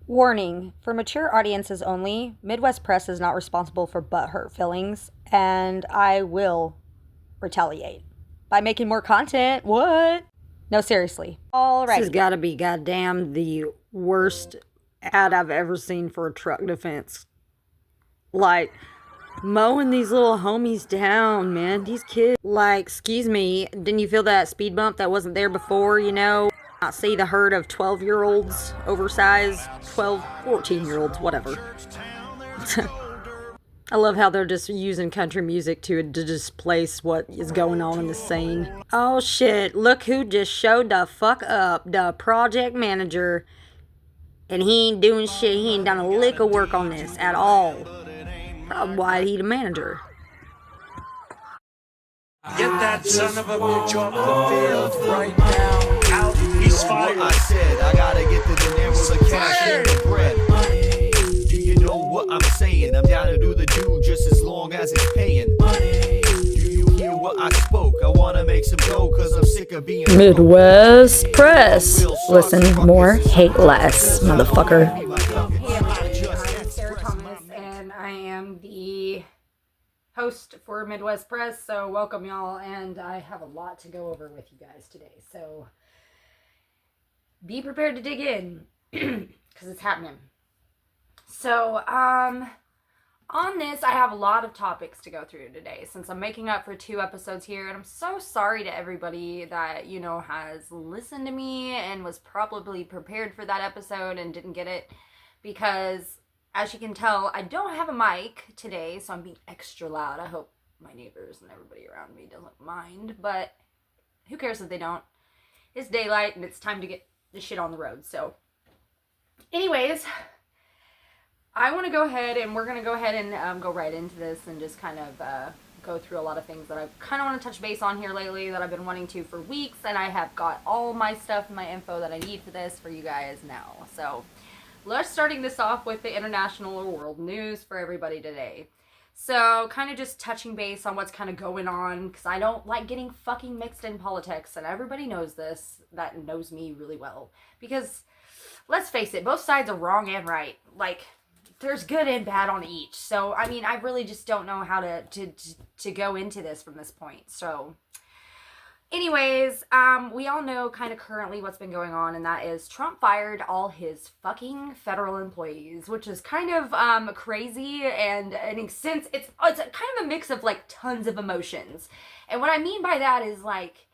Warning, for mature audiences only, Midwest Press is not responsible for butthurt feelings, and I will retaliate by making more content. What? No, seriously. This has Alrighty. got to be goddamn the worst ad I've ever seen for a truck defense. Like, mowing these little homies down, man. These kids, like, excuse me, didn't you feel that speed bump that wasn't there before, you know? Not see the herd of 12-year-olds, oversized 12, 14-year-olds, whatever. I love how they're just using country music to displace what is going on in the scene. Oh shit, look who just showed the fuck up, the project manager. And he ain't doing shit, he ain't done a lick of work on this at all. Probably why he the manager. Get that son of a bitch off the field right now. Out, he's fired. I said I gotta get the dinero, the cash and the bread. Do you know what I'm saying? I'm down to do the do just as long as it's paying. Do you hear what I spoke? I wanna make some dough cause I'm sick of being Midwest Press. Listen more, hate less, motherfucker. Hey everybody, I'm Sarah Thomas, and I am the host for Midwest Press, so welcome y'all, and I have a lot to go over with you guys today, so be prepared to dig in, because it's happening. So, on this, I have a lot of topics to go through today, since I'm making up for 2 episodes here, and I'm so sorry to everybody that, you know, has listened to me and was probably prepared for that episode and didn't get it, because, as you can tell, I don't have a mic today, so I'm being extra loud. I hope my neighbors and everybody around me doesn't mind, but who cares if they don't? It's daylight, and it's time to get this shit on the road, so. Anyways, I want to go ahead, and we're going to go ahead and go right into this and just kind of go through a lot of things that I kind of want to touch base on here lately that I've been wanting to for weeks, and I have got all my stuff and my info that I need for this for you guys now. So let's starting this off with the international or world news for everybody today. So kind of just touching base on what's kind of going on, because I don't like getting fucking mixed in politics, and everybody knows this, that knows me really well, because let's face it, both sides are wrong and right. Like, there's good and bad on each. So, I mean, I really just don't know how to go into this from this point. So, anyways, we all know kind of currently what's been going on, and that is Trump fired all his fucking federal employees, which is kind of crazy, and in a sense, it's kind of a mix of like tons of emotions. And what I mean by that is like,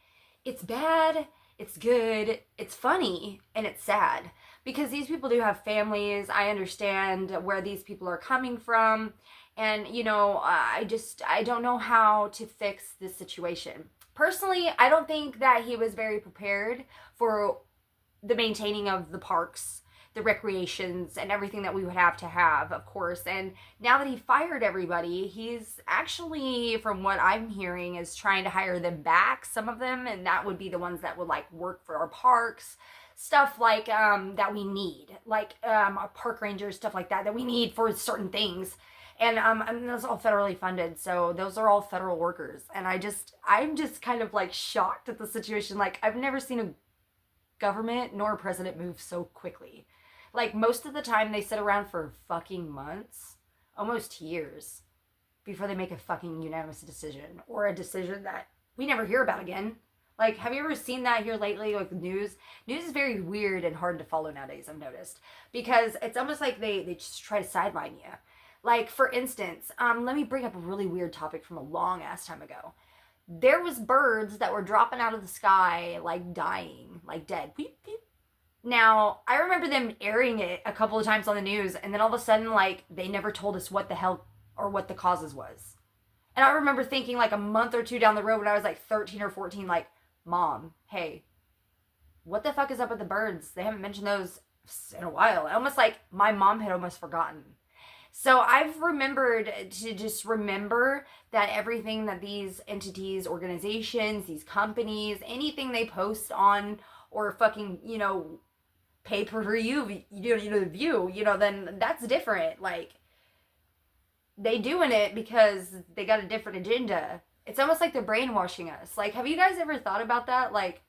it's bad, it's good, it's funny, and it's sad. Because these people do have families. I understand where these people are coming from. And, you know, I don't know how to fix this situation. Personally, I don't think that he was very prepared for the maintaining of the parks, the recreations, and everything that we would have to have, of course. And now that he fired everybody, he's actually, from what I'm hearing, is trying to hire them back, some of them, and that would be the ones that would, like, work for our parks. Stuff like that we need, like park rangers, stuff like that we need for certain things, and those are all federally funded, so those are all federal workers, and I'm just kind of like shocked at the situation. Like, I've never seen a government nor a president move so quickly. Like, most of the time they sit around for fucking months, almost years, before they make a fucking unanimous decision, or a decision that we never hear about again. Like, have you ever seen that here lately, like, news? News is very weird and hard to follow nowadays, I've noticed. Because it's almost like they just try to sideline you. Like, for instance, let me bring up a really weird topic from a long-ass time ago. There was birds that were dropping out of the sky, like, dying, like, dead. Beep, beep. Now, I remember them airing it a couple of times on the news, and then all of a sudden, like, they never told us what the hell or what the causes was. And I remember thinking, like, a month or 2 down the road when I was, like, 13 or 14, like, Mom, hey, what the fuck is up with the birds? They haven't mentioned those in a while. Almost like my mom had almost forgotten. So I've remembered to just remember that everything that these entities, organizations, these companies, anything they post on or fucking, you know, pay per view, the view, then that's different. Like, they doing it because they got a different agenda. It's almost like they're brainwashing us. Like, have you guys ever thought about that? Like,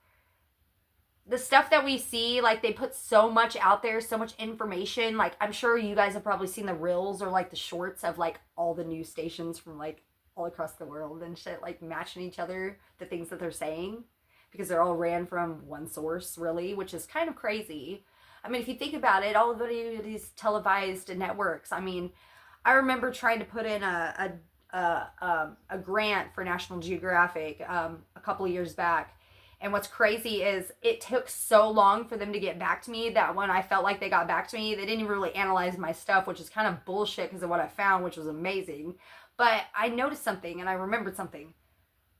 the stuff that we see, like, they put so much out there, so much information. Like, I'm sure you guys have probably seen the reels or, like, the shorts of, like, all the news stations from, like, all across the world and shit, like, matching each other, the things that they're saying, because they're all ran from one source, really, which is kind of crazy. I mean, if you think about it, all of these televised networks, I mean, I remember trying to put in a grant for National Geographic a couple of years back. And what's crazy is it took so long for them to get back to me that when I felt like they got back to me, they didn't even really analyze my stuff, which is kind of bullshit because of what I found, which was amazing. But I noticed something and I remembered something.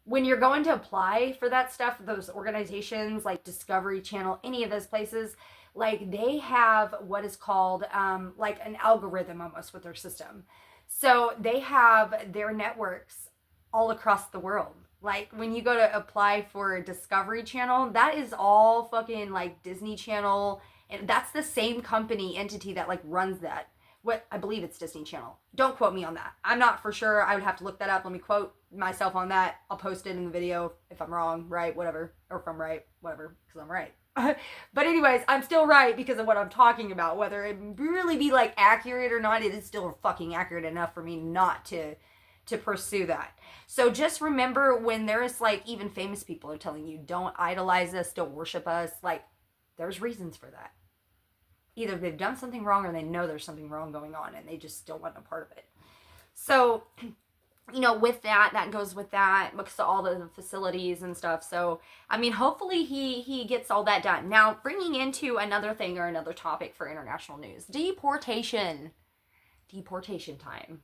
When you're going to apply for that stuff, those organizations like Discovery Channel, any of those places, like they have what is called like an algorithm almost with their system. So they have their networks all across the world. Like when you go to apply for Discovery Channel, that is all fucking like Disney Channel. And that's the same company entity that like runs that. What I believe it's Disney Channel. Don't quote me on that. I'm not for sure. I would have to look that up. Let me quote myself on that. I'll post it in the video if I'm wrong, right, whatever. Or if I'm right, whatever, because I'm right. But anyways, I'm still right because of what I'm talking about. Whether it really be like accurate or not, it is still fucking accurate enough for me not to pursue that. So just remember when there's like even famous people are telling you don't idolize us, don't worship us, like there's reasons for that. Either they've done something wrong or they know there's something wrong going on and they just don't want a part of it. So, you know, with that goes with that because of all the facilities and stuff. So, I mean, hopefully he gets all that done. Now, bringing into another thing or another topic for international news, deportation time.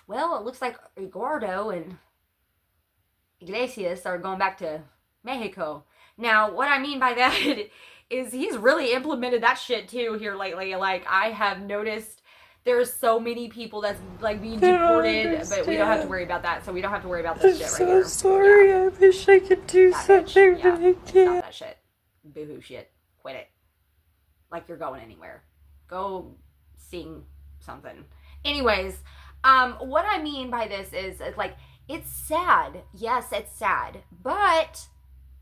Well, it looks like Eduardo and Iglesias are going back to Mexico. Now, what I mean by that is he's really implemented that shit too here lately. Like, I have noticed there's so many people that's like being deported, but we don't have to worry about that. So we don't have to worry about this shit right here. I'm so sorry. Yeah. I wish I could do something, but I can't. Stop that shit. Boohoo shit. Quit it. Like you're going anywhere. Go sing something. Anyways, what I mean by this is like, it's sad. Yes, it's sad. But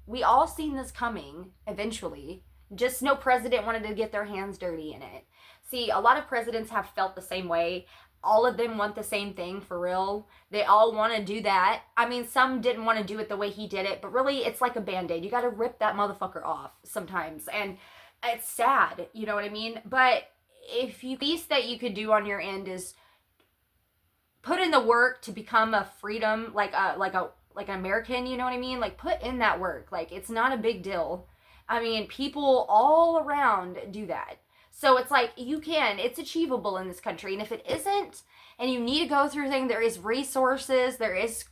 we all seen this coming eventually. Just no president wanted to get their hands dirty in it. See, a lot of presidents have felt the same way. All of them want the same thing for real. They all want to do that. I mean, some didn't want to do it the way he did it, but really it's like a band-aid. You got to rip that motherfucker off sometimes. And it's sad, you know what I mean? But if you least that you could do on your end is put in the work to become a freedom, like an American, you know what I mean? Like put in that work. Like it's not a big deal. I mean, people all around do that. So it's like it's achievable in this country. And if it isn't, and you need to go through things, there is resources, there is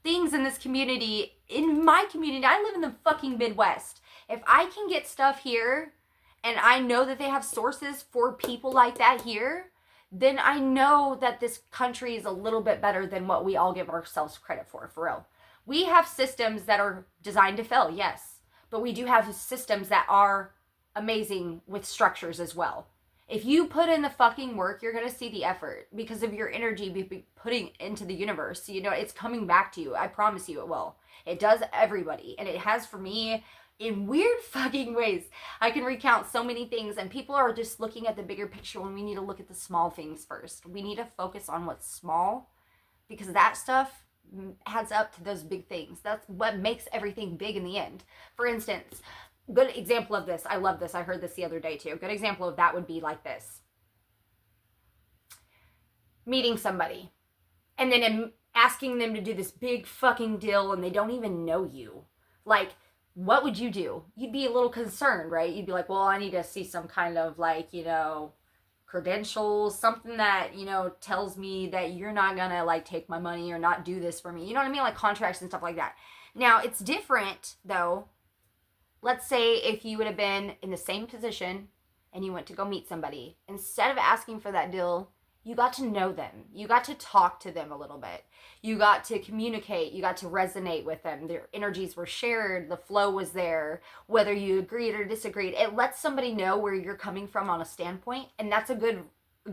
things in this community. In my community, I live in the fucking Midwest. If I can get stuff here, and I know that they have sources for people like that here, then I know that this country is a little bit better than what we all give ourselves credit for real. We have systems that are designed to fail, yes. But we do have systems that are amazing with structures as well. If you put in the fucking work, you're going to see the effort because of your energy be putting into the universe. You know, it's coming back to you. I promise you it will. It does everybody. And it has for me in weird fucking ways. I can recount so many things and people are just looking at the bigger picture when we need to look at the small things first. We need to focus on what's small because that stuff adds up to those big things. That's what makes everything big in the end. For instance, good example of this. I love this. I heard this the other day too. A good example of that would be like this. Meeting somebody and then asking them to do this big fucking deal and they don't even know you. Like, what would you do? You'd be a little concerned, right? You'd be like, well, I need to see some kind of like, you know, credentials, something that, you know, tells me that you're not gonna like take my money or not do this for me. You know what I mean? Like contracts and stuff like that. Now, it's different though. Let's say if you would have been in the same position and you went to go meet somebody, instead of asking for that deal, you got to know them. You got to talk to them a little bit. You got to communicate. You got to resonate with them. Their energies were shared. The flow was there. Whether you agreed or disagreed, it lets somebody know where you're coming from on a standpoint. And that's a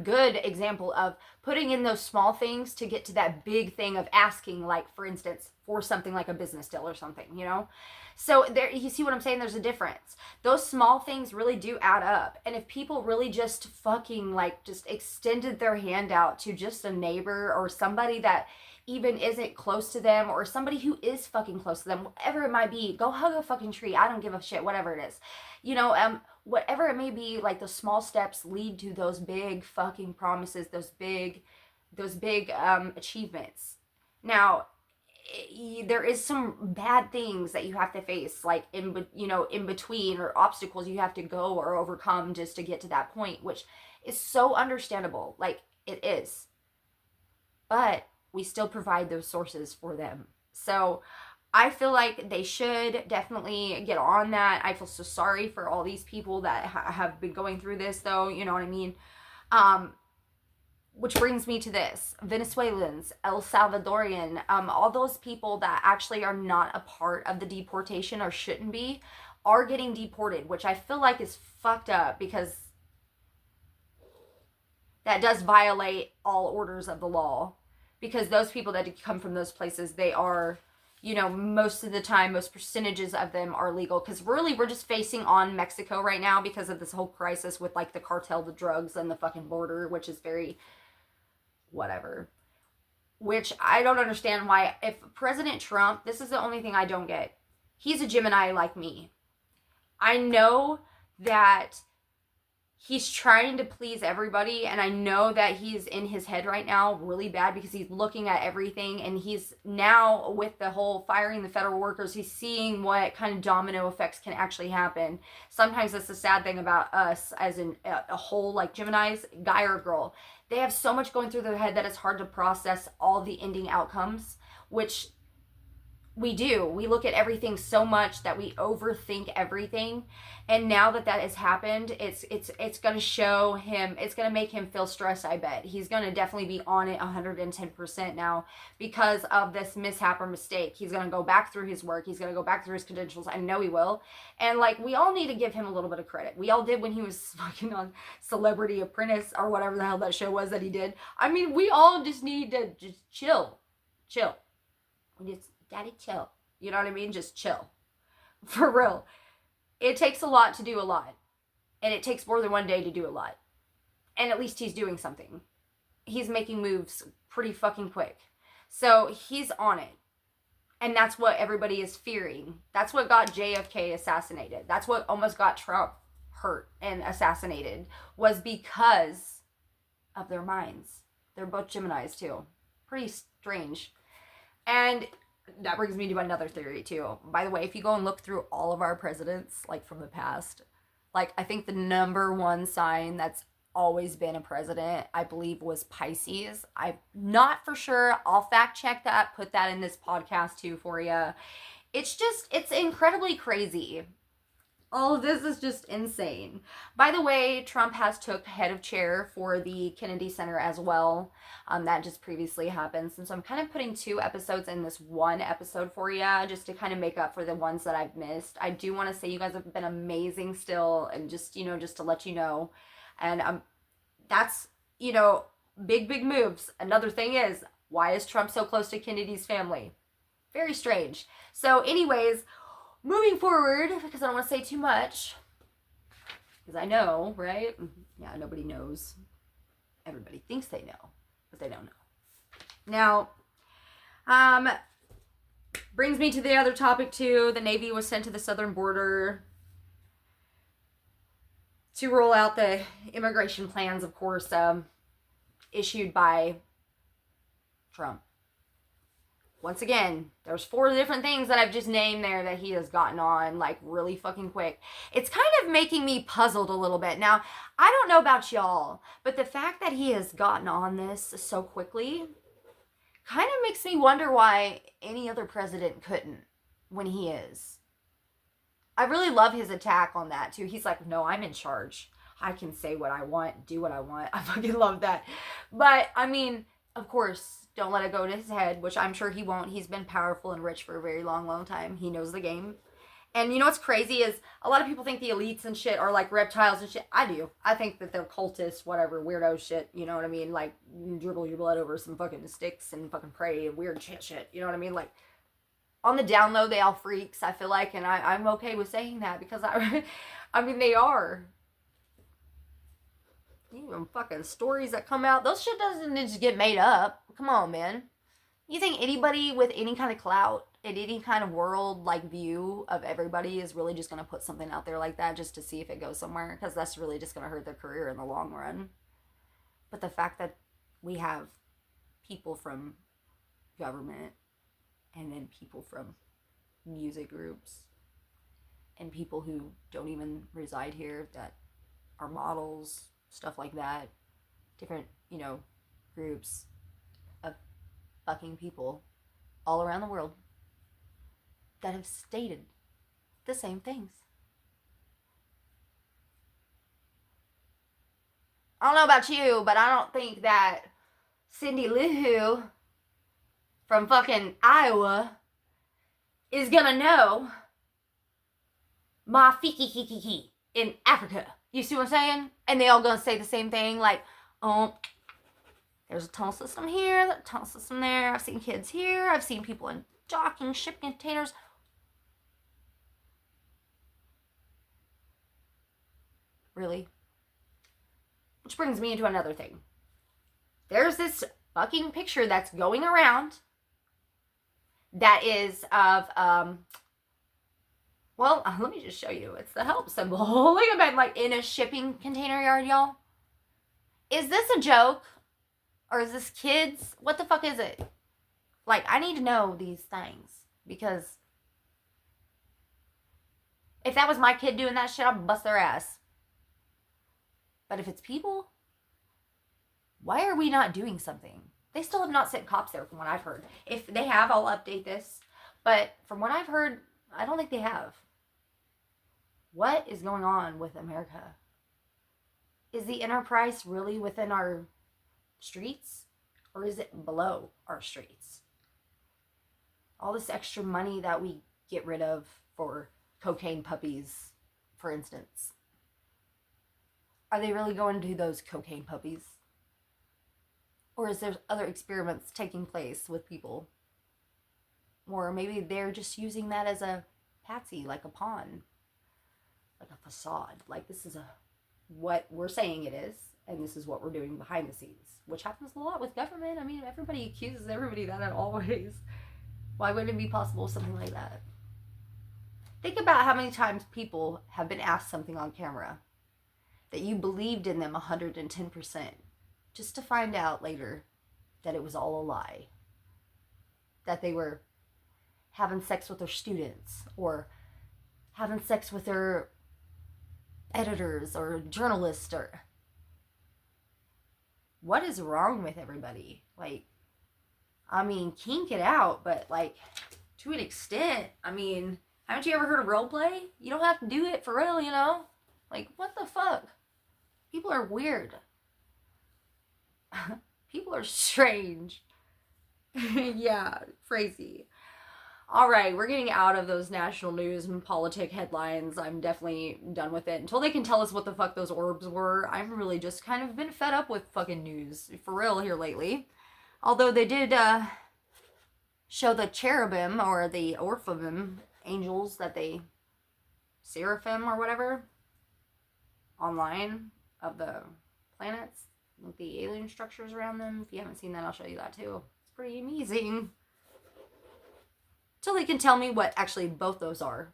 good example of putting in those small things to get to that big thing of asking, like, for instance, for something like a business deal or something, you know? So there, you see what I'm saying? There's a difference. Those small things really do add up. And if people really just fucking like just extended their hand out to just a neighbor or somebody that even isn't close to them, or somebody who is fucking close to them, whatever it might be, go hug a fucking tree. I don't give a shit, whatever it is. You know, whatever it may be, like those small steps lead to those big fucking promises, those big achievements. Now, there is some bad things that you have to face, like in between, or obstacles you have to go or overcome just to get to that point, which is so understandable. Like, it is. But we still provide those sources for them. So I feel like they should definitely get on that. I feel so sorry for all these people that have been going through this, though, you know what I mean? Which brings me to this. Venezuelans, El Salvadorian, all those people that actually are not a part of the deportation or shouldn't be, are getting deported, which I feel like is fucked up, because that does violate all orders of the law. Because those people that come from those places, they are, you know, most of the time, most percentages of them are legal. Because really, we're just facing on Mexico right now because of this whole crisis with, like, the cartel, the drugs, and the fucking border, which is very whatever. Which I don't understand why, if President Trump, this is the only thing I don't get. He's a Gemini like me. I know that he's trying to please everybody, and I know that he's in his head right now really bad because he's looking at everything, and he's now, with the whole firing the federal workers, he's seeing what kind of domino effects can actually happen. Sometimes that's the sad thing about us as in a whole, like Geminis, guy or girl. They have so much going through their head that it's hard to process all the ending outcomes, which we do. We look at everything so much that we overthink everything. And now that that has happened, it's going to show him, it's going to make him feel stressed, I bet. He's going to definitely be on it 110% now because of this mishap or mistake. He's going to go back through his work. He's going to go back through his credentials. I know he will. And, like, we all need to give him a little bit of credit. We all did when he was fucking on Celebrity Apprentice or whatever the hell that show was that he did. I mean, we all just need to just chill. We just, daddy, chill. You know what I mean? Just chill. For real. It takes a lot to do a lot. And it takes more than one day to do a lot. And at least he's doing something. He's making moves pretty fucking quick. So he's on it. And that's what everybody is fearing. That's what got JFK assassinated. That's what almost got Trump hurt and assassinated. Was because of their minds. They're both Geminis too. Pretty strange. And that brings me to another theory too. By the way, if you go and look through all of our presidents, like from the past, like I think the number one sign that's always been a president, I believe, was Pisces. I'm not for sure. I'll fact check that, put that in this podcast too for you. It's incredibly crazy. All of this is just insane. By the way, Trump has took head of chair for the Kennedy Center as well. That just previously happened. And so I'm kind of putting 2 episodes in this one episode for you, just to kind of make up for the ones that I've missed. I do want to say you guys have been amazing still, and just, you know, just to let you know. And that's, you know, big moves. Another thing is, why is Trump so close to Kennedy's family? Very strange. So anyways, moving forward, because I don't want to say too much, because I know, right? Yeah, nobody knows. Everybody thinks they know, but they don't know. Now, brings me to the other topic too. The Navy was sent to the southern border to roll out the immigration plans, of course, issued by Trump. Once again, there's 4 different things that I've just named there that he has gotten on, like, really fucking quick. It's kind of making me puzzled a little bit. Now, I don't know about y'all, but the fact that he has gotten on this so quickly kind of makes me wonder why any other president couldn't when he is. I really love his attack on that, too. He's like, no, I'm in charge. I can say what I want, do what I want. I fucking love that. But, I mean, of course, don't let it go to his head, which I'm sure he won't. He's been powerful and rich for a very long time. He knows the game. And you know what's crazy is a lot of people think the elites and shit are like reptiles and shit. I do. I think that they're cultists, whatever, weirdo shit. You know what I mean? Like, you dribble your blood over some fucking sticks and fucking pray and weird shit. You know what I mean? Like, on the down low, they all freaks, I feel like. And I'm okay with saying that because I mean, they are. Even fucking stories that come out. Those shit doesn't just get made up. Come on, man. You think anybody with any kind of clout in any kind of world like view of everybody is really just going to put something out there like that just to see if it goes somewhere? Because that's really just going to hurt their career in the long run. But the fact that we have people from government and then people from music groups and people who don't even reside here that are models, stuff like that, different, you know, groups of fucking people all around the world that have stated the same things. I don't know about you, but I don't think that Cindy Lou from fucking Iowa is gonna know my fiki in Africa. You see what I'm saying? And they all gonna say the same thing, like, oh, there's a tunnel system here, a tunnel system there. I've seen kids here. I've seen people in docking, shipping containers. Really? Which brings me into another thing. There's this fucking picture that's going around that is of, well, let me just show you. It's the help symbol. Look at that, like, in a shipping container yard, y'all. Is this a joke? Or is this kids? What the fuck is it? Like, I need to know these things. Because if that was my kid doing that shit, I'd bust their ass. But if it's people, why are we not doing something? They still have not sent cops there from what I've heard. If they have, I'll update this. But from what I've heard, I don't think they have. What is going on with America? Is the enterprise really within our streets? Or is it below our streets? All this extra money that we get rid of for cocaine puppies, for instance. Are they really going to do those cocaine puppies? Or is there other experiments taking place with people? Or maybe they're just using that as a patsy, like a pawn. Like a facade. Like, this is what we're saying it is, and this is what we're doing behind the scenes. Which happens a lot with government. I mean, everybody accuses everybody of that always. Why wouldn't it be possible with something like that? Think about how many times people have been asked something on camera that you believed in them 110%, just to find out later that it was all a lie. That they were having sex with their students, or having sex with their editors or journalists, or what is wrong with everybody? Like, I mean, kink it out, but like, to an extent. I mean, haven't you ever heard of role play? You don't have to do it for real, you know? Like, what the fuck? People are weird. People are strange. Yeah, crazy. All right, we're getting out of those national news and politic headlines. I'm definitely done with it. Until they can tell us what the fuck those orbs were, I'm really just kind of been fed up with fucking news, for real, here lately. Although they did show the cherubim, or the Orphavim angels that they, seraphim or whatever, online of the planets, with the alien structures around them. If you haven't seen that, I'll show you that too. It's pretty amazing. Till they can tell me what actually both those are.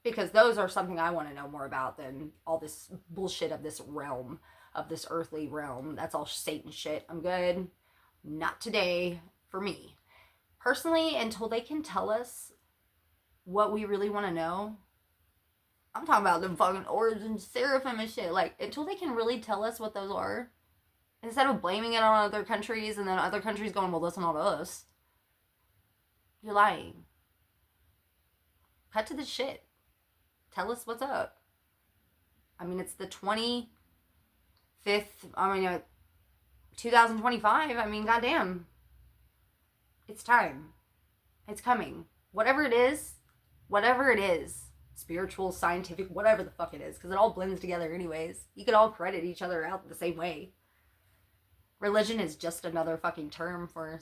Because those are something I want to know more about than all this bullshit of this realm, of this earthly realm. That's all Satan shit. I'm good. Not today, for me. Personally, until they can tell us what we really want to know, I'm talking about them fucking orbs and seraphim and shit. Like, until they can really tell us what those are, instead of blaming it on other countries and then other countries going, well, listen to us. You're lying. Cut to the shit. Tell us what's up. I mean, it's the 25th, 2025. I mean, goddamn. It's time. It's coming. Whatever it is, whatever it is, spiritual, scientific, whatever the fuck it is, because it all blends together anyways. You could all credit each other out the same way. Religion is just another fucking term for,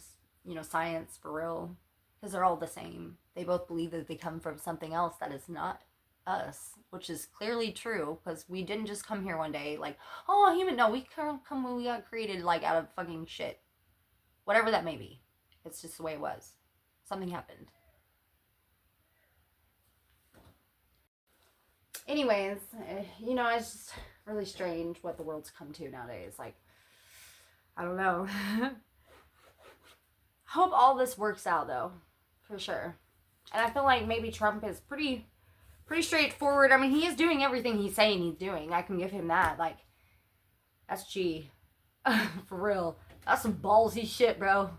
science, for real. Because they're all the same. They both believe that they come from something else that is not us, which is clearly true, because we didn't just come here one day like, oh, human. No, we got created like out of fucking shit. Whatever that may be. It's just the way it was. Something happened. Anyways, it's just really strange what the world's come to nowadays. Like, I don't know. Hope all this works out, though, for sure. And I feel like maybe Trump is pretty straightforward. I mean, he is doing everything he's saying he's doing. I can give him that. Like, that's G. For real. That's some ballsy shit, bro.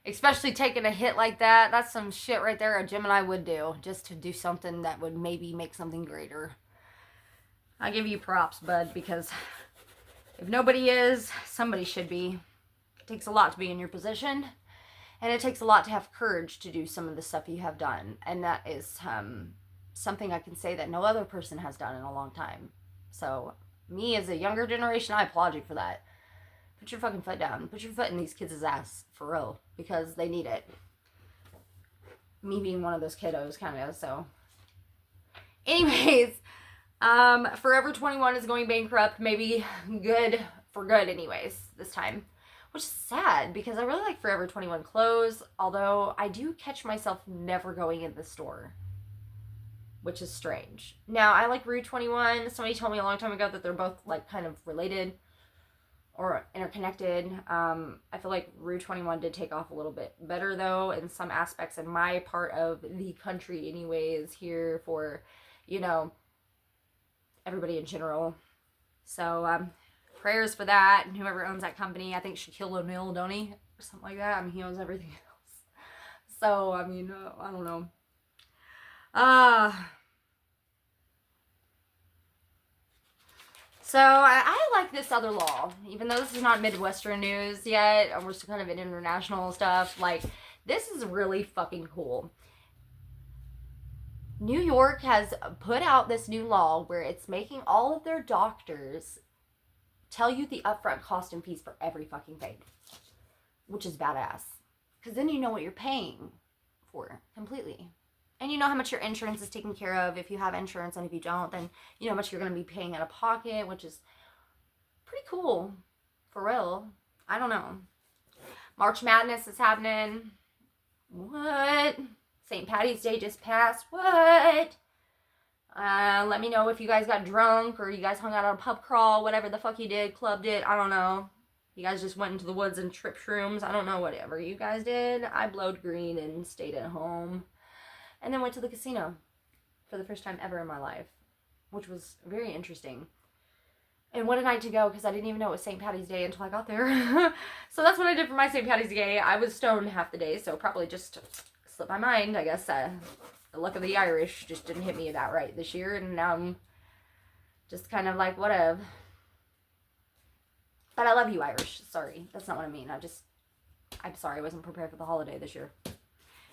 Especially taking a hit like that. That's some shit right there a Gemini would do. Just to do something that would maybe make something greater. I give you props, bud, because if nobody is, somebody should be. It takes a lot to be in your position. And it takes a lot to have courage to do some of the stuff you have done. And that is something I can say that no other person has done in a long time. So, me as a younger generation, I applaud you for that. Put your fucking foot down. Put your foot in these kids' ass, for real. Because they need it. Me being one of those kiddos, kind of, so. Anyways, Forever 21 is going bankrupt. Maybe for good anyways, this time. Which is sad, because I really like Forever 21 clothes, although I do catch myself never going in the store. Which is strange. Now, I like Rue 21. Somebody told me a long time ago that they're both, like, kind of related or interconnected. I feel like Rue 21 did take off a little bit better, though, in some aspects in my part of the country anyways, here for, everybody in general. So, prayers for that, and whoever owns that company. I think Shaquille O'Neal, don't he? Or something like that. I mean, he owns everything else. So, I mean, I don't know. So, I like this other law. Even though this is not Midwestern news yet, and we're still kind of in international stuff. Like, this is really fucking cool. New York has put out this new law where it's making all of their doctors tell you the upfront cost and fees for every fucking thing. Which is badass. Because then you know what you're paying for completely. And you know how much your insurance is taken care of if you have insurance. And if you don't, then you know how much you're going to be paying out of pocket. Which is pretty cool. For real. I don't know. March Madness is happening. What? St. Patty's Day just passed. What? Let me know if you guys got drunk or you guys hung out on a pub crawl, whatever the fuck you did, clubbed it, I don't know. You guys just went into the woods and tripped shrooms, I don't know, whatever you guys did. I blowed green and stayed at home. And then went to the casino for the first time ever in my life, which was very interesting. And what a night to go, because I didn't even know it was St. Patty's Day until I got there. So that's what I did for my St. Patty's Day. I was stoned half the day, so probably just slipped my mind, I guess. The luck of the Irish just didn't hit me about right this year, and now I'm just kind of like, whatever. But I love you, Irish. Sorry, that's not what I mean. I'm sorry, I wasn't prepared for the holiday this year.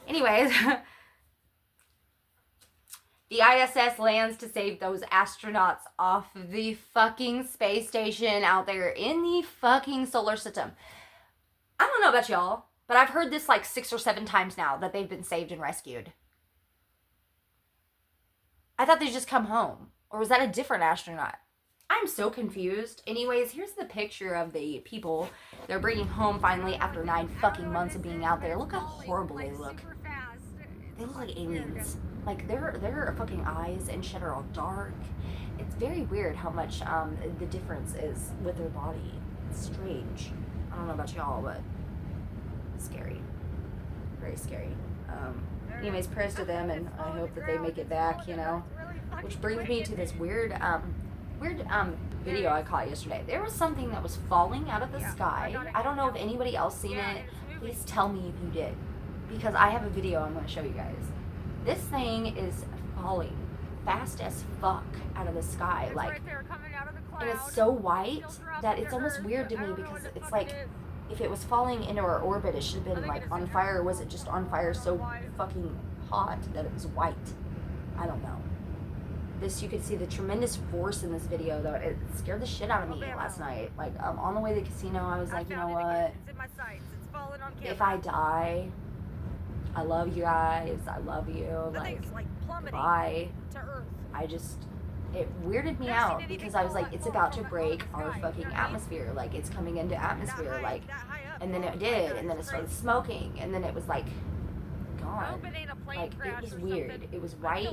Anyways, the ISS lands to save those astronauts off the fucking space station out there in the fucking solar system. I don't know about y'all, but I've heard this like 6 or 7 times now that they've been saved and rescued. I thought they'd just come home. Or was that a different astronaut? I'm so confused. Anyways, here's the picture of the people they're bringing home finally after 9 fucking months of being out there. Look how horrible they look. They look like aliens. Like, their fucking eyes and shit are all dark. It's very weird how much the difference is with their body. It's strange. I don't know about y'all, but it's scary. Very scary. Anyways, prayers to them, and I hope that they make it back, Which brings me to this weird video I caught yesterday. There was something that was falling out of the sky. I don't know if anybody else seen it. Please tell me if you did. Because I have a video I'm going to show you guys. This thing is falling fast as fuck out of the sky. Like, and it's so white that it's almost weird to me, because it's like, if it was falling into our orbit, it should have been like on fire. Or was it just on fire so fucking hot that it was white? I don't know. This, you could see the tremendous force in this video, though. It scared the shit out of me last night. Like, on the way to the casino, I was like, you know what? If I die, I love you guys. I love you. Like, bye. I just, it weirded me out because I was like, it's about to break our fucking atmosphere. Like, it's coming into atmosphere. Like, and then it did. And then it started smoking. And then it was like, gone. Like, it was weird. It was white.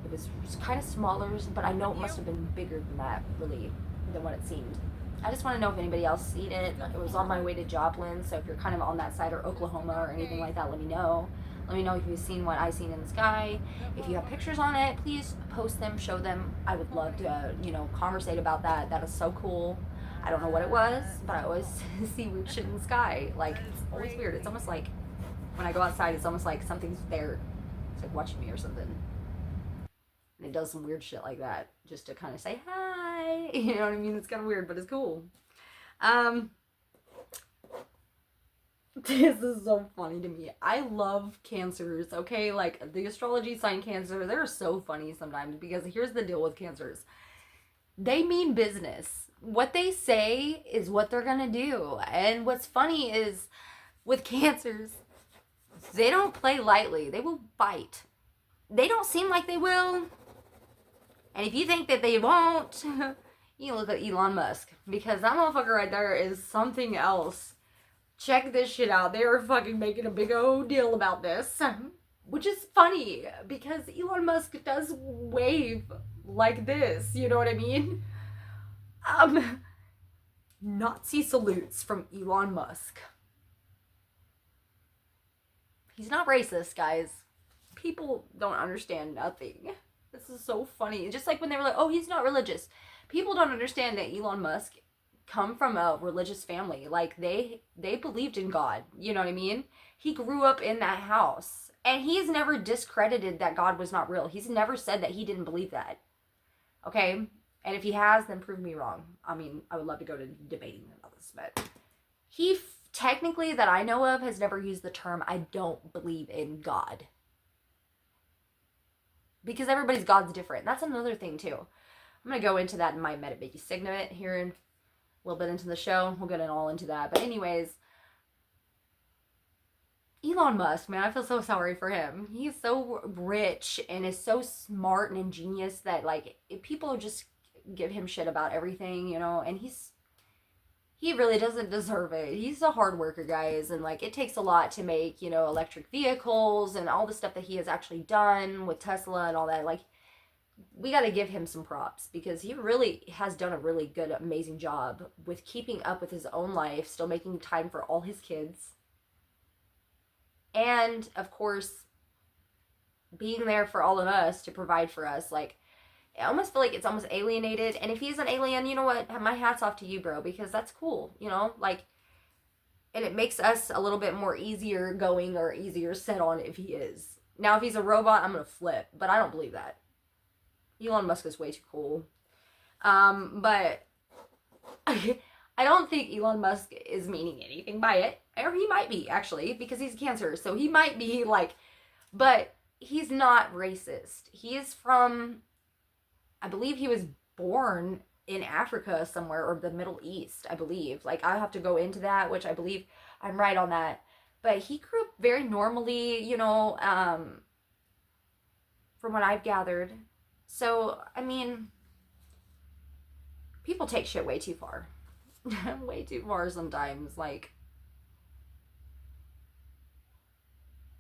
It was kind of smaller, but I know it must have been bigger than that, really, than what it seemed. I just want to know if anybody else seen it. It was on my way to Joplin, so if you're kind of on that side, or Oklahoma or anything like that, let me know. Let me know if you've seen what I seen in the sky. If you have pictures on it, please post them, show them. I would love to, you know, conversate about that. That is so cool. I don't know what it was, but I always see weird shit in the sky. Like, it's always weird. It's almost like, when I go outside, it's almost like something's there. It's like watching me or something. And it does some weird shit like that, just to kind of say hi. You know what I mean? It's kind of weird, but it's cool. This is so funny to me. I love cancers, okay? Like, the astrology sign Cancer, they're so funny sometimes, because here's the deal with cancers. They mean business. What they say is what they're gonna do. And what's funny is, with cancers, they don't play lightly. They will fight. They don't seem like they will. And if you think that they won't, you look at Elon Musk. Because that motherfucker right there is something else. Check this shit out. They are fucking making a big old deal about this. Which is funny. Because Elon Musk does wave like this. You know what I mean? Nazi salutes from Elon Musk. He's not racist, guys. People don't understand nothing. This is so funny. Just like when they were like, oh, he's not religious. People don't understand that Elon Musk come from a religious family. Like, they believed in God. You know what I mean? He grew up in that house. And he's never discredited that God was not real. He's never said that he didn't believe that. Okay? And if he has, then prove me wrong. I mean, I would love to go to debating about this, but he technically, that I know of, has never used the term, I don't believe in God. Because everybody's God's different. That's another thing, too. I'm going to go into that in my Metabiki segment here in a little bit into the show. We'll get all into that. But anyways, Elon Musk, man, I feel so sorry for him. He's so rich and is so smart and ingenious that, like, people just give him shit about everything, you know, and he really doesn't deserve it. He's a hard worker, guys, and, like, it takes a lot to make, you know, electric vehicles and all the stuff that he has actually done with Tesla and all that. Like, we got to give him some props, because he really has done a really good, amazing job with keeping up with his own life, still making time for all his kids, and, of course, being there for all of us to provide for us. Like, I almost feel like it's almost alienated. And if he's an alien, you know what? My hat's off to you, bro, because that's cool, you know? Like, and it makes us a little bit more easier going, or easier set on if he is. Now, if he's a robot, I'm going to flip, but I don't believe that. Elon Musk is way too cool. But I don't think Elon Musk is meaning anything by it. Or he might be, actually, because he's Cancer. So he might be, like, but he's not racist. He is from, I believe he was born in Africa somewhere, or the Middle East, I believe. Like, I have to go into that, which I believe I'm right on that. But he grew up very normally, you know, from what I've gathered. So, I mean, people take shit way too far. Way too far sometimes. Like,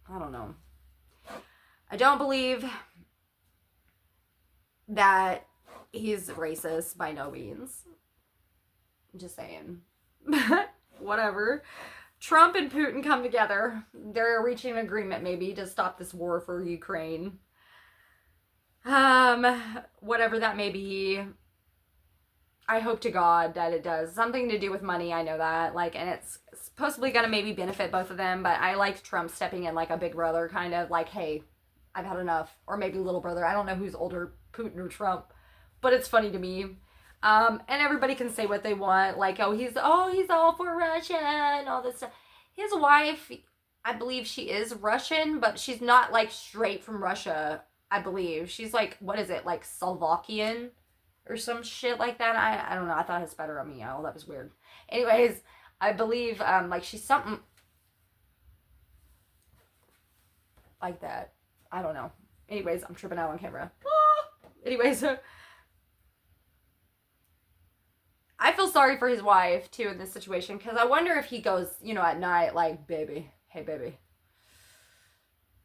I don't know. I don't believe that he's racist by no means. I'm just saying. Whatever. Trump and Putin come together. They're reaching an agreement maybe to stop this war for Ukraine. Whatever that may be. I hope to God that it does. Something to do with money, I know that. Like, and it's supposedly gonna maybe benefit both of them, but I like Trump stepping in like a big brother, kind of like, hey, I've had enough. Or maybe little brother. I don't know who's older, Putin or Trump. But it's funny to me. And everybody can say what they want. Like, he's all for Russia and all this stuff. His wife, I believe she is Russian, but she's not, like, straight from Russia. I believe. She's like, what is it, like Slovakian or some shit like that? I don't know. I thought it was better on me. Oh, that was weird. Anyways, I believe, like, she's something like that. I don't know. Anyways, I'm tripping out on camera. Anyways, I feel sorry for his wife, too, in this situation, because I wonder if he goes, you know, at night, like, baby, hey, baby,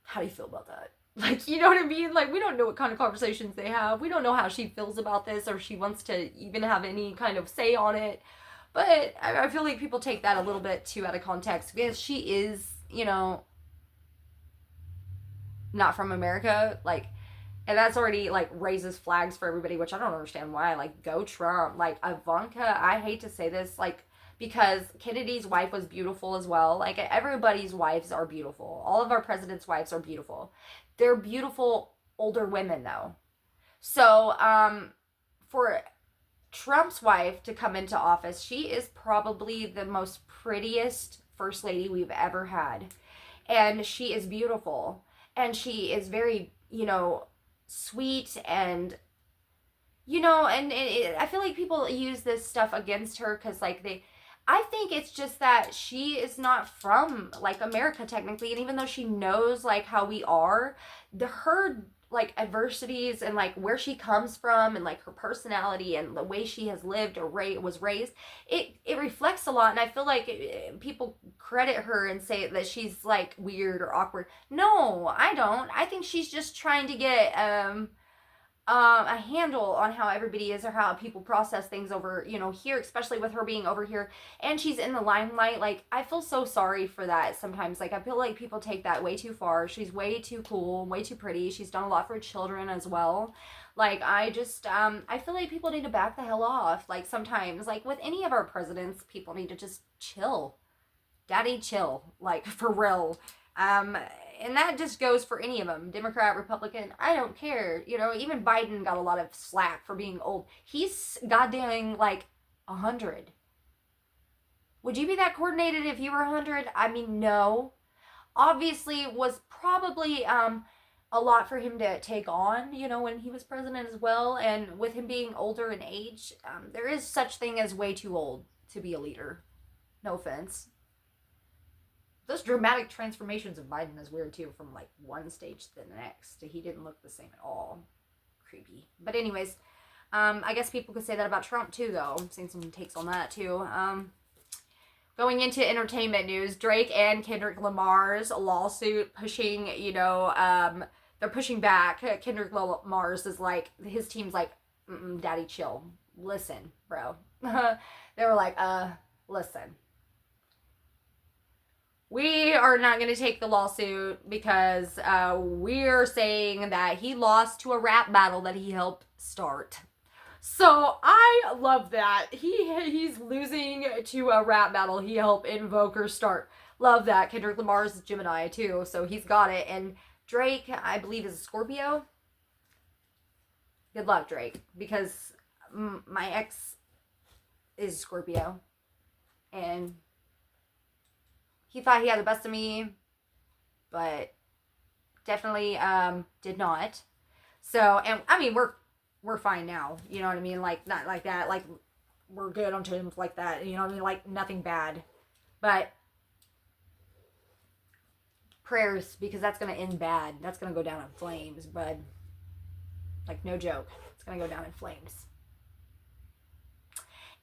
how do you feel about that? Like, you know what I mean? Like, we don't know what kind of conversations they have. We don't know how she feels about this, or she wants to even have any kind of say on it. But I feel like people take that a little bit too out of context, because she is, you know, not from America. Like, and that's already, like, raises flags for everybody, which I don't understand why. Like, go Trump. Like, Ivanka, I hate to say this, like, because Kennedy's wife was beautiful as well. Like, everybody's wives are beautiful. All of our presidents' wives are beautiful. They're beautiful older women, though. So, for Trump's wife to come into office, she is probably the most prettiest first lady we've ever had. And she is beautiful. And she is very, you know, sweet, and, you know, and I feel like people use this stuff against her because, like, I think it's just that she is not from, like, America technically, and even though she knows, like, how we are, her, like, adversities and, like, where she comes from and, like, her personality and the way she has lived or was raised, it reflects a lot. And I feel like people credit her and say that she's, like, weird or awkward. No, I don't. I think she's just trying to get a handle on how everybody is, or how people process things over, you know, here, especially with her being over here and she's in the limelight. Like, I feel so sorry for that sometimes. Like, I feel like people take that way too far. She's way too cool, way too pretty. She's done a lot for children as well. Like, I just, I feel like people need to back the hell off. Like, sometimes, like, with any of our presidents, people need to just chill. Daddy, chill. Like, for real. And that just goes for any of them. Democrat, Republican, I don't care. You know, even Biden got a lot of slack for being old. He's goddamn, like, 100. Would you be that coordinated if you were 100? I mean, no. Obviously, it was probably a lot for him to take on, you know, when he was president as well. And with him being older in age, there is such thing as way too old to be a leader. No offense. Those dramatic transformations of Biden is weird too, from, like, one stage to the next. He didn't look the same at all. Creepy. But anyways, I guess people could say that about Trump too, though. I'm seeing some takes on that too. Going into entertainment news, Drake and Kendrick Lamar's lawsuit pushing, you know, they're pushing back. Kendrick Lamar's is like, his team's like, daddy, chill. Listen, bro. They were like, listen. We are not going to take the lawsuit because we're saying that he lost to a rap battle that he helped start. So I love that. He's losing to a rap battle he helped invoke or start. Love that. Kendrick Lamar's Gemini too, so he's got it. And Drake, I believe, is a Scorpio. Good luck, Drake, because my ex is Scorpio. And he thought he had the best of me, but definitely did not. So, and I mean, we're fine now. You know what I mean? Like, not like that. Like, we're good on terms like that. You know what I mean? Like, nothing bad. But prayers, because that's going to end bad. That's going to go down in flames, bud. Like, no joke. It's going to go down in flames.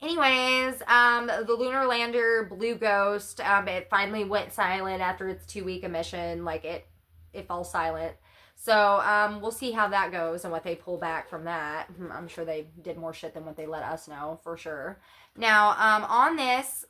Anyways, the lunar lander Blue Ghost, it finally went silent after its 2-week mission. Like, it fell silent. So, we'll see how that goes and what they pull back from that. I'm sure they did more shit than what they let us know, for sure. Now, on this,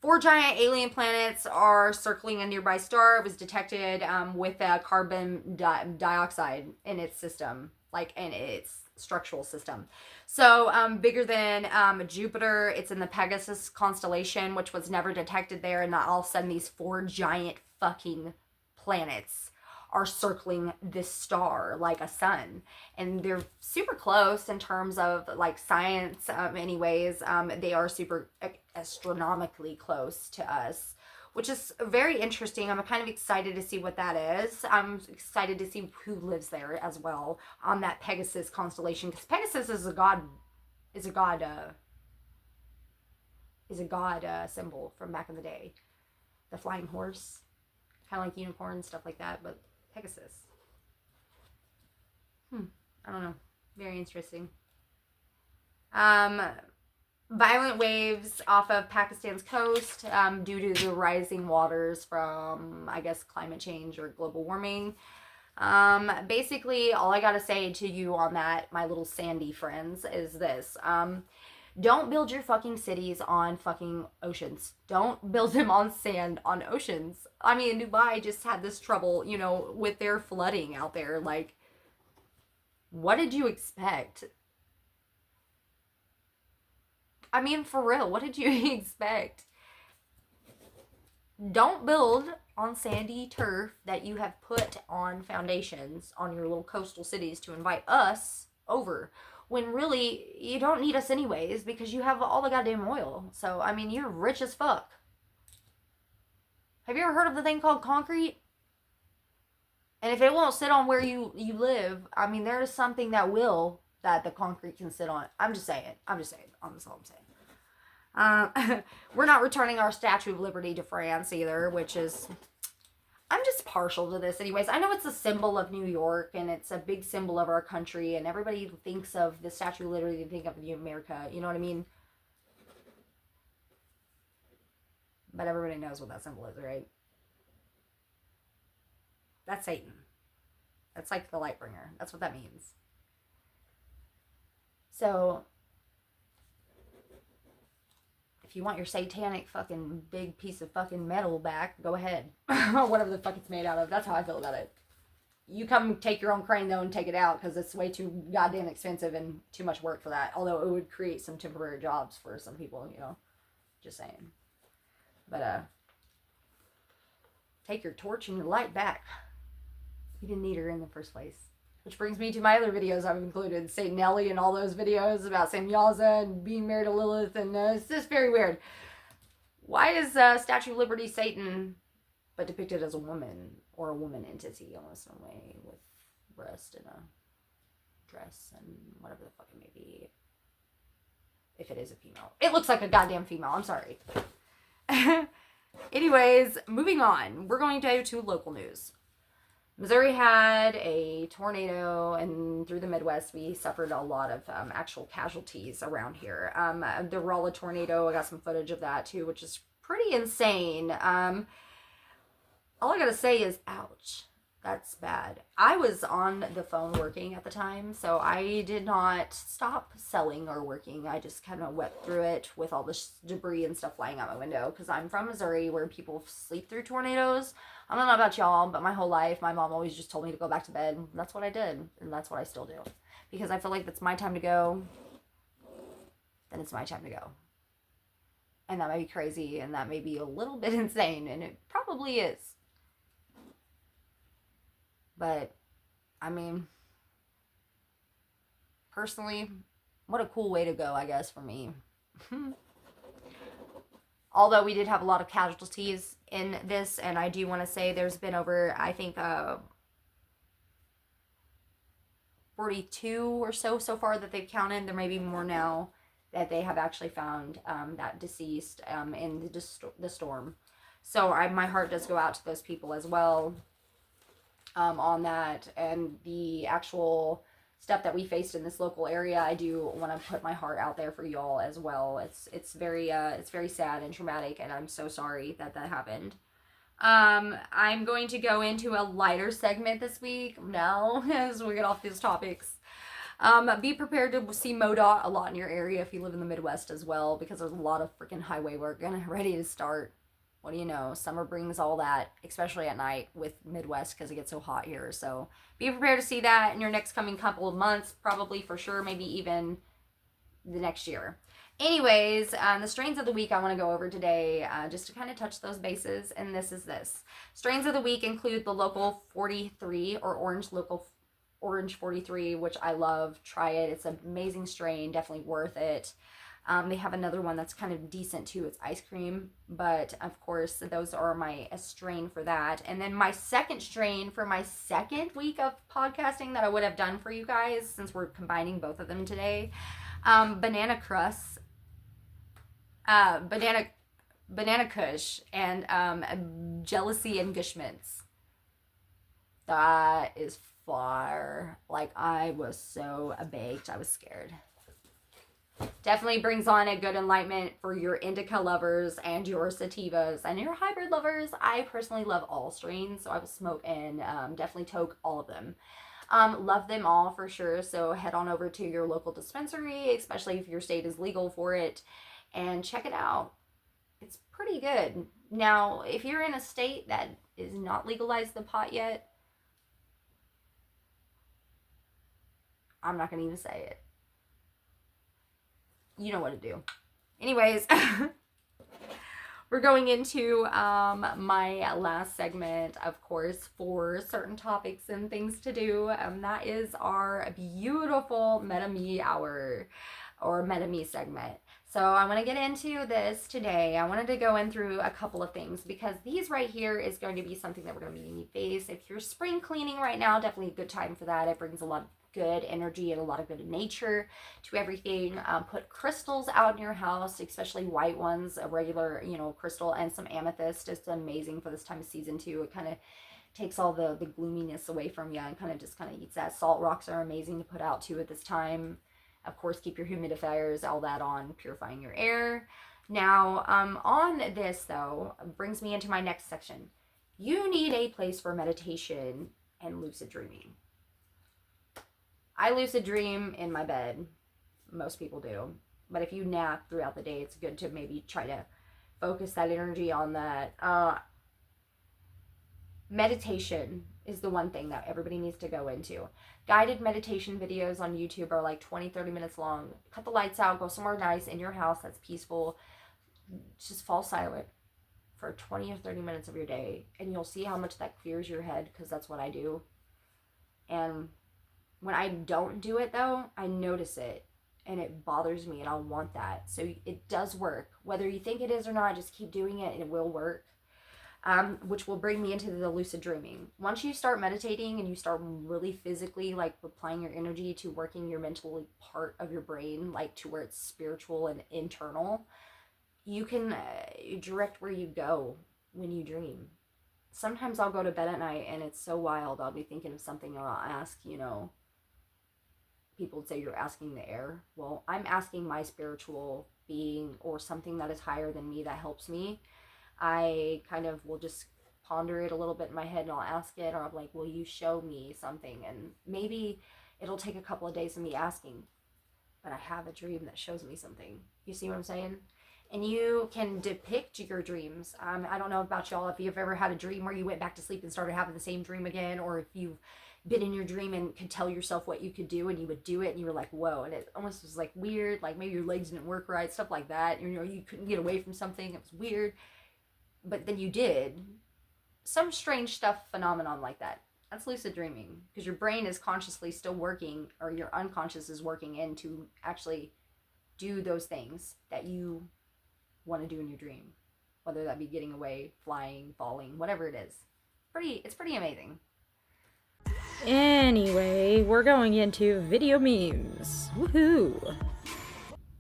4 giant alien planets are circling a nearby star. It was detected with carbon dioxide in its system, like in its structural system. So bigger than Jupiter. It's in the Pegasus constellation, which was never detected there. And all of a sudden, these 4 giant fucking planets are circling this star like a sun, and they're super close in terms of, like, science. Anyways, they are super astronomically close to us, which is very interesting. I'm kind of excited to see what that is. I'm excited to see who lives there as well on that Pegasus constellation, because Pegasus is a god symbol from back in the day. The flying horse, kind of like unicorn, stuff like that, but Pegasus. I don't know. Very interesting. Violent waves off of Pakistan's coast due to the rising waters from, I guess, climate change or global warming. Basically, all I gotta say to you on that, my little sandy friends, is this. Don't build your fucking cities on fucking oceans. Don't build them on sand on oceans. I mean, Dubai just had this trouble, you know, with their flooding out there. Like, what did you expect? I mean, for real, what did you expect? Don't build on sandy turf that you have put on foundations on your little coastal cities to invite us over, when really you don't need us anyways, because you have all the goddamn oil. So, I mean, you're rich as fuck. Have you ever heard of the thing called concrete? And if it won't sit on where you live, I mean, there is something that will, that the concrete can sit on. I'm just saying. That's all I'm saying. We're not returning our Statue of Liberty to France either, which is, I'm just partial to this anyways. I know it's a symbol of New York, and it's a big symbol of our country, and everybody thinks of the Statue of Liberty, they think of America, you know what I mean? But everybody knows what that symbol is, right? That's Satan. That's like the light bringer. That's what that means. So, if you want your satanic fucking big piece of fucking metal back, go ahead. Whatever the fuck it's made out of. That's how I feel about it. You come take your own crane though and take it out, because it's way too goddamn expensive and too much work for that. Although it would create some temporary jobs for some people, you know. Just saying. But, take your torch and your light back. You didn't need her in the first place. Which brings me to my other videos I've included. Saint Nelly and all those videos about Saint Yaza and being married to Lilith. And it's just very weird. Why is Statue of Liberty Satan, but depicted as a woman? Or a woman entity, almost in a way. With breast and a dress and whatever the fuck it may be. If it is a female. It looks like a goddamn female. I'm sorry. Anyways, moving on. We're going to go to local news. Missouri had a tornado, and through the Midwest, we suffered a lot of actual casualties around here. The Rolla tornado, I got some footage of that too, which is pretty insane. All I gotta say is, ouch. That's bad. I was on the phone working at the time, so I did not stop selling or working. I just kind of wept through it with all the debris and stuff flying out my window, because I'm from Missouri, where people sleep through tornadoes. I don't know about y'all, but my whole life, my mom always just told me to go back to bed. That's what I did, and that's what I still do. Because I feel like it's my time to go, then it's my time to go. And that may be crazy, and that may be a little bit insane, and it probably is. But, I mean, personally, what a cool way to go, I guess, for me. Although we did have a lot of casualties in this, and I do want to say there's been over, I think, 42 or so far that they've counted. There may be more now that they have actually found that deceased in the storm. So my heart does go out to those people as well. On that, and the actual stuff that we faced in this local area, I do want to put my heart out there for y'all as well. It's very sad and traumatic, and I'm so sorry that happened. I'm going to go into a lighter segment this week now as we get off these topics. Be prepared to see MoDOT a lot in your area if you live in the Midwest as well, because there's a lot of freaking highway work ready to start. What do you know? Summer brings all that, especially at night with Midwest, because it gets so hot here. So be prepared to see that in your next coming couple of months, probably for sure, maybe even the next year. Anyways, the strains of the week I want to go over today, just to kind of touch those bases, and this is this. Strains of the week include the Local 43, or Orange 43, which I love. Try it. It's an amazing strain, definitely worth it. They have another one that's kind of decent too. It's ice cream, but of course those are a strain for that. And then my second strain for my second week of podcasting that I would have done for you guys, since we're combining both of them today, banana crust, banana kush, and jealousy and gushmints. That is far. Like, I was so baked, I was scared. Definitely brings on a good enlightenment for your indica lovers and your sativas and your hybrid lovers. I personally love all strains, so I will smoke and definitely toke all of them. Love them all for sure, so head on over to your local dispensary, especially if your state is legal for it, and check it out. It's pretty good. Now, if you're in a state that is not legalized the pot yet, I'm not going to even say it. You know what to do. Anyways, we're going into my last segment, of course, for certain topics and things to do. That is our beautiful Meta Me Hour, or Meta Me segment. So I want to get into this today. I wanted to go in through a couple of things, because these right here is going to be something that we're going to be in your face. If you're spring cleaning right now, definitely a good time for that. It brings a lot of good energy and a lot of good nature to everything. Put crystals out in your house, especially white ones, a regular, crystal, and some amethyst. It's amazing for this time of season too. It kind of takes all the gloominess away from you and kind of eats that. Salt rocks are amazing to put out too at this time. Of course, keep your humidifiers, all that on, purifying your air. Now, on this though, brings me into my next section. You need a place for meditation and lucid dreaming. I lucid dream in my bed. Most people do. But if you nap throughout the day, it's good to maybe try to focus that energy on that. Meditation is the one thing that everybody needs to go into. Guided meditation videos on YouTube are like 20-30 minutes long. Cut the lights out, go somewhere nice in your house that's peaceful. Just fall silent for 20 or 30 minutes of your day, and you'll see how much that clears your head, because that's what I do. And when I don't do it though, I notice it and it bothers me, and I'll want that. So it does work. Whether you think it is or not, just keep doing it and it will work. Which will bring me into the lucid dreaming. Once you start meditating and you start really physically like applying your energy to working your mental part of your brain, like to where it's spiritual and internal, you can direct where you go when you dream. Sometimes I'll go to bed at night and it's so wild. I'll be thinking of something, and I'll ask, people would say you're asking the air. Well, I'm asking my spiritual being or something that is higher than me that helps me. I kind of will just ponder it a little bit in my head, and I'll ask it, or I'm like, will you show me something? And maybe it'll take a couple of days of me asking, but I have a dream that shows me something. You see what I'm saying? And you can depict your dreams. I don't know about y'all, if you've ever had a dream where you went back to sleep and started having the same dream again, or if you've been in your dream and could tell yourself what you could do, and you would do it, and you were like, whoa, and it almost was like weird, like maybe your legs didn't work right, stuff like that. You couldn't get away from something, it was weird, but then you did. Some strange stuff, phenomenon like that. That's lucid dreaming, because your brain is consciously still working, or your unconscious is working in to actually do those things that you want to do in your dream, whether that be getting away, flying, falling, whatever it is. It's pretty amazing. Anyway, we're going into video memes. Woohoo!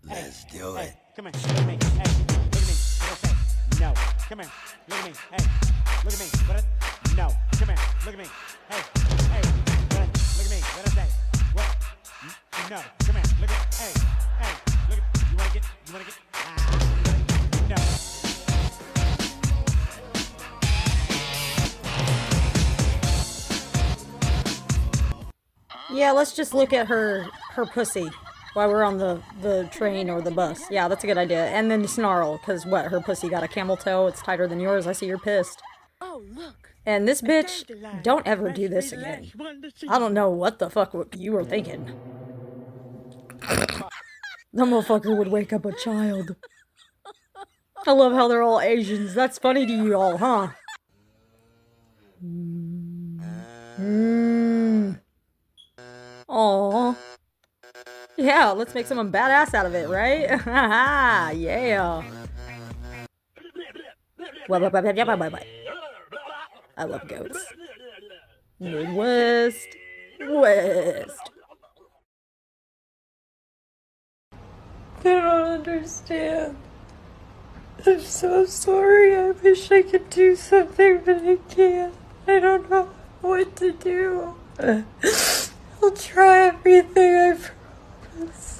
Let's do it. Come here, look at me. Hey, look at me. What I say? No. Come here, look at me. Hey, look at me. No. Come here, look at me. Hey, look at me. What I say? What? No. Come here, look at. Hey, look at. You wanna get? No. Yeah, let's just look at her pussy while we're on the train or the bus. Yeah, that's a good idea. And then snarl, because what, her pussy got a camel toe? It's tighter than yours. I see you're pissed. Oh, look. And this bitch, don't ever do this again. I don't know what the fuck you were thinking. The motherfucker would wake up a child. I love how they're all Asians. That's funny to you all, huh? Aww. Yeah, let's make someone badass out of it, right? Yeah. I love goats. Midwest. West. I don't understand. I'm so sorry. I wish I could do something, but I can't. I don't know what to do. I'll try everything, I promise.